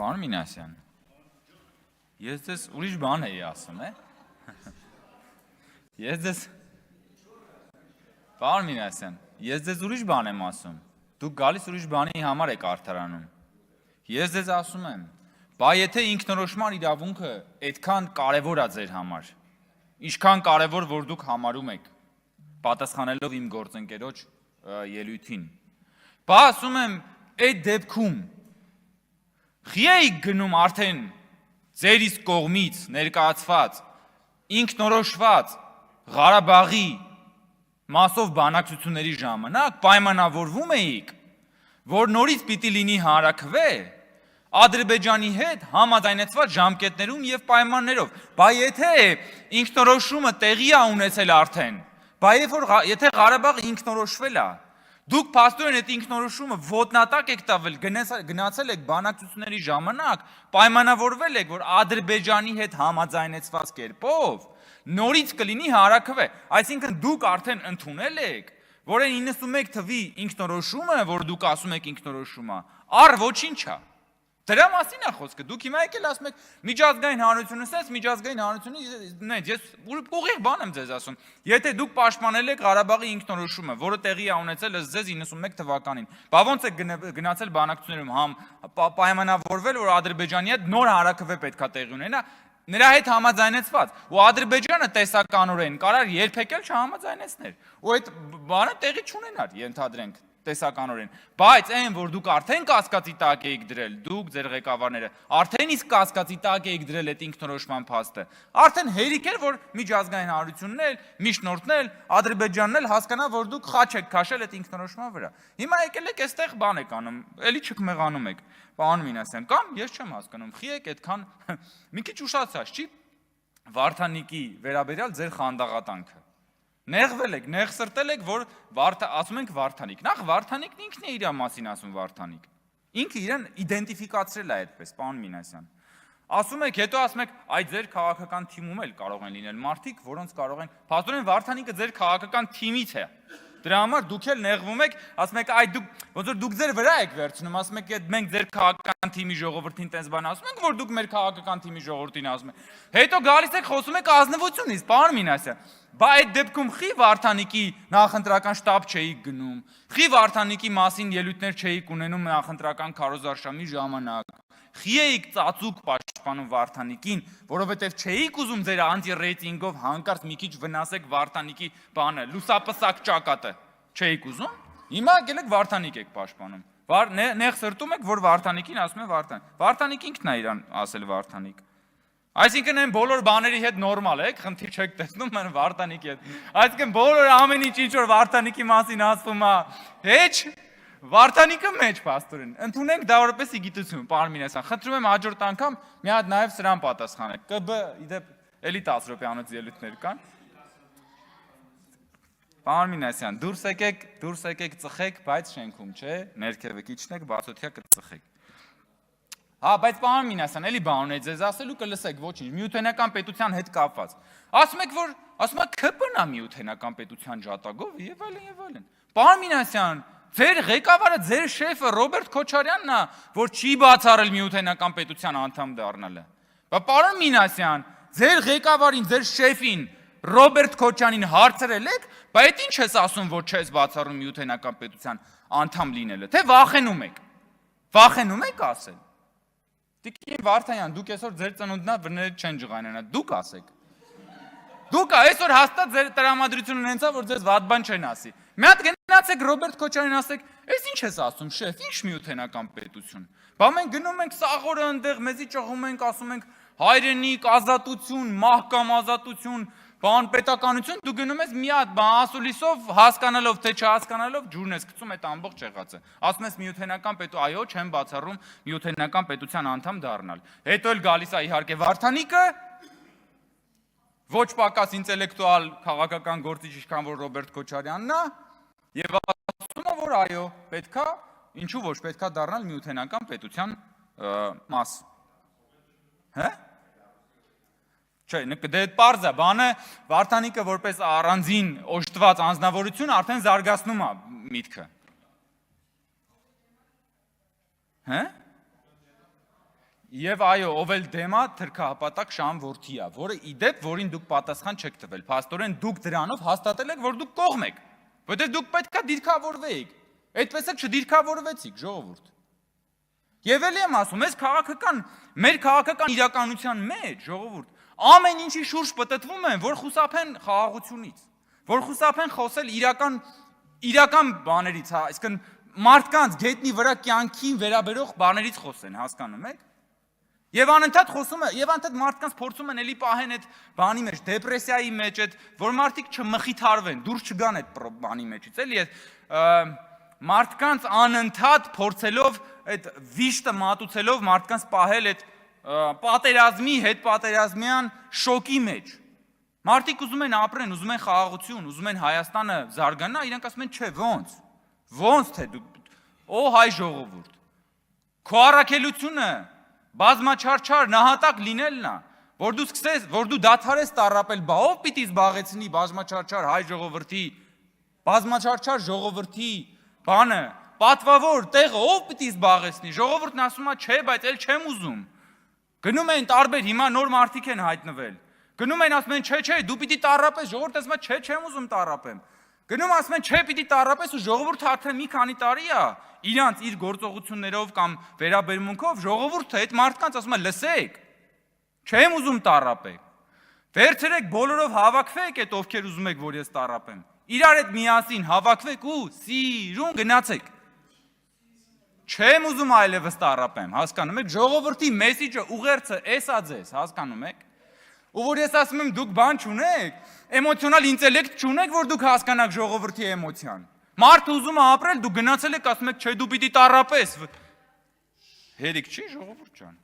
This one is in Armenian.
Պարոն Մինասյան, ես ձեզ ուրիշ բան էի ասում, Պարոն Մինասյան, ես ձեզ ուրիշ բան եմ ասում, դուք գալիս ուրիշ բանի համար եք արդարանում, ես ձեզ ասում եմ, բա եթե ինքնորոշման իրավունքը այդքան կարևոր է ձեր համար, ինչքան կարևոր, որ դուք համարում եք, պատասխանելով իմ գործընկերոջ ելույթին, բա ասում եմ, այդ դեպքում խի էիք գնում արդեն ձեր իսկ կողմից ներկայացված, ինքնորոշված Ղարաբաղի մասով բանակցությունների ժամանակ պայմանավորվում էիք, որ նորից պիտի լինի հանրաքվե Ադրբեջանի հետ համաձայնեցված ժամկետներում և պայմաններով, բա եթե ինքնորոշումը տեղի է ունեցել արդեն, բա եթե Ղարաբաղը ինքնորոշվել է, դուք փաստորեն այդ ինքնորոշումը ոտնատակ եք տվել, գնացել եք բանակցությունների ժամանակ, պայմանավորվել եք, որ Ադրբեջանի հետ համաձայնեցված կերպով նորից կլինի հանրաքվե, այսինքն դուք արդեն ընդունել եք, որ այն 91 թվի ինքնորոշումը, որ դուք ասում եք ինքնորոշումը, առ ոչինչ է։ Դրա մասին է խոսքը, դուք հիմա եկել ասում եք միջազգային հանրությունը սենց, միջազգային հանրությունը նենց, ես ուղիղ բան եմ ձեզ ասում, եթե դուք պաշտպանել եք Ղարաբաղի ինքնորոշումը, որը տեղի է ունեցել ըստ ձեզ 91 թվականին, բա ոնց եք գնացել բանակցություններում պայմանավորվել, որ Ադրբեջանի հետ նոր հանրաքվե պետք է տեղի ունենա, նրա հետ համաձայնեցված, ու Ադրբեջանը տեսականորեն կարար երբեք էլ չհամաձայնեցներ, ու այդ բանը տեղի չունենար, ենթադրենք տեսականորեն, բայց այն, որ դուք արդեն կասկածի տակ էիք դրել, դուք ձեր ղեկավարները, արդեն իսկ կասկածի տակ էիք դրել այդ ինքնորոշման փաստը, արդեն հերիք էր, որ միջազգային հանրությունն էլ, միջնորդն էլ, Ադրբեջանն էլ հասկանա, որ դուք խաչ եք քաշել այդ ինքնորոշման վրա։ Հիմա եկել եք այստեղ բան եք անում, էլի չկմեղանում եք, պարոն Մինասյան, կամ ես չեմ հասկանում, խի եք այդքան մի քիչ ուշացած, չի Վարդանիկի վերաբերյալ ձեր խանդաղատանքը։ Նեղվել եք, նեղսրտել եք, որ ասում ենք Վարդանիկ, նախ Վարդանիկն ինքն է իր մասին ասում Վարդանիկ, ինքը իրեն իդենտիֆիկացրել է այդպես, պարոն Մինասյան, ասում եք, հետո ասում եք, այ ձեր քաղաքական թիմում էլ կարող են լինել մարդիկ, որոնց կարող են, փաստորեն Վարդանիկը ձեր քաղաքական թիմից է, դրա համար դուք էլ նեղվում եք, ասում եք, այ ոնց որ դուք ձեր վրա եք վերցնում, ասում եք, մենք ձեր քաղաքական թիմի ժողովրդին տես բան ասում ենք, որ դուք մեր քաղաքական թիմի ժողովրդին ասում եք, հետո գալիս եք խոսում եք ազնվությունից, պարոն Մինասյան, բա այդ դեպքում խի Վարդանիկի նախընտրական շտաբ չէիք գնում, խի Վարդանիկի մասին ելույթներ չէիք ունենում նախընտրական քարոզարշավի ժամանակ, խի էիք ծածուկ պաշտպանում Վարդանիկին, որովհետև չէիք ուզում ձեր անտի-ռեյտինգով հանկարծ մի քիչ վնասեք Վարդանիկի բանը, լուսապսակ ճակատը, չէիք ուզում, հիմա եկել եք Վարդանիկ եք պաշտպանում, նեղ սրտում եք, որ Վարդանիկին ասում է Վարդանիկ, Վարդանիկ ինքն է իրան ասել Վարդանիկ, այսինքն այն բոլոր բաների հետ նորմալ եք, խնդիր չեք տեսնում են Վարդանիկի հետ, այսինքն բոլոր ամեն ինչ ինչ որ Վարդանիկի մասին ասվում է, հեչ Վարդանիկը մեջ փաստորեն, ընդունենք դա որպես իգիտություն, պարոն Մինասյան, խնդրում եմ հաջորդ անգամ մի հատ նաև սրան պատասխանեք, ԿԲ իդեպ էլի 10 րոպեանոց ելույթներ կան։ Պարոն Մինասյան, դուրս եկեք ծխեք, բայց շենքում, չէ, ներքև եք իջնեք, բացօթյա կծխեք։ Հա, բայց պարոն Մինասյան, էլի բան ունի ձեզ ասելու կլսեք, ոչինչ, միութենական պետության հետ կապված։ Ասում եք, որ ասում եք ՔՊ-ն է միութենական պետության ջատագով եւ այլն։ Պարոն Մինասյան, ձեր ղեկավարը, ձեր շեֆը Ռոբերտ Քոչարյանն է, որ չի բացառել միութենական պետության անդամ դառնալը։ Բա պարոն Մինասյան, ձեր ղեկավարին, ձեր շեֆին Ռոբերտ Քոչարյանին հարցրել եք, բա այդ ինչ ես ասում, որ չես բացառում միութենական պետության անդամ լինելը, թե վախենում եք։ Վախենում եք ասել։ Տիկին Վարդանյան, դուք այսօր ձեր ծնունդնա վրները չեն ջղայնանա, դուք ասեք։ Դուք այսօր հաստատ ձեր տրամադրությունը ունեցա, որ ձեզ վատ բան չեն ասի։ Մի հատ գնացեք Ռոբերտ Քոչարյանին ասեք, «Էս ինչ ես ասում, շեֆ, ինչ միութենական պետություն»։ Բա մենք գնում ենք սաղորը ընդեղ, մեզի ճղում ենք, ասում ենք հայրենիք, ազատություն, մահկամ ազատություն, բան պետականություն, դու գնում ես մի հատ բան ասուլիսով, հասկանալով թե չհասկանալով ջուրն ես գցում այդ ամբողջ եղածը։ Ասում ես միութենական պետություն, այո, չեմ բացառում միութենական պետության անդամ դառնալ։ Հետո էլ գալիս է իհարկե Վարդանիկը, ոչ պակաս ինտելեկտուալ քաղաքական գործիչ, ինչքան որ Ռոբերտ Քոչարյանն է, եւ ասում է, որ այո, պետքա, ինչու ոչ, պետքա դառնալ միութենական պետության մաս։ Հա? Չէ, դե պարզ է, բանը Վարդանիկը որպես առանձին օժտված անձնավորություն արդեն զարգացնում է միտքը։ Հա? Եվ այո, ով էլ դեմա թրքահապատակ Շահան որդի է, որը իդեպ, որին դուք պատասխան չեք տվել։ Փաստորեն դուք դրանով հաստատել եք, որ դուք կողմ եք, որտեղ դուք պետքա դիրքավորվեիք։ Այդպես էլ չդիրքավորվեցիք, ժողովուրդ։ Եվ էլի եմ ասում, մեր քաղաքական իրականության մեջ, ժողովուրդ, ամեն ինչի շուրջ պտտվում են, որ խուսափեն խաղաղությունից, որ խուսափեն խոսել իրական բաներից, այսինքն մարդկանց գետնի վրա կյանքին վերաբերող բաներից խոսեն, հասկանում եք։ Եվ անընդհատ խոսում է, եւ անընդհատ մարդկանց փորձում են էլի պահեն այդ բանի մեջ, դեպրեսիայի մեջ, այդ որ մարդիկ չմխիթարվեն, դուրս չգան այդ բանի մեջից, էլի այդ մարդկանց անընդհատ փորձելով այդ վիշտը մատուցելով մարդկանց պահել այդ պատերազմի հետ պատերազմյան շոկի մեջ։ Մարդիկ ուզում են ապրեն, ուզում են խաղաղություն, ուզում են Հայաստանը զարգանա, իրենք ասում են, չէ, ոնց թե դու օ հայ ժողովուրդ։ Քո առաքելությունը բազմաչարչար նահատակ լինելն է, որ դու սկսես, որ դու դադարես տառապել, բա ով պիտի զբաղեցնի բազմաչարչար հայ ժողովրդի, բազմաչարչար ժողովրդի բանը, պատվավոր տեղը ով պիտի զբաղեցնի, ժողովուրդն ասում է, չէ, բայց էլ չեմ ուզում։ Գնում են տարբեր, հիմա նոր մարդիկ են հայտնվել։ Գնում են ասում են, չէ, դու պիտի տառապես, ժողովուրդը ասում է, չէ, չեմ ուզում տառապեմ։ Գնում ասում են, չէ, պիտի տառապես ու ժողովուրդը արդեն մի քանի տարի է իրանց իր գործողություններով կամ վերաբերմունքով ժողովուրդը այդ մարդկանց ասում է, լսեք, չեմ ուզում տառապեք։ Վերցրեք բոլորով հավաքվեք այդ ովքեր ուզում եք, որ ես տառապեմ։ Իրար հետ միասին հավաքվեք ու սիրուն գնացեք։ Չեմ ուզում այլևս տառապեմ, հասկանում եք, ժողովրդի մեսիջը ուղերձը էսա ձեզ, հասկանում եք։ Ու որ ես ասում եմ, դուք բան չունեք, էմոցիոնալ ինտելեկտ չունեք, որ դուք հասկանաք ժողովրդի էմոցիան։ Մարդը ուզում է ապրել, դուք գնացել եք, ասում եք, չէ, դու պիտի տառապես։ Հերիք չի, ժողովուրդ ջան։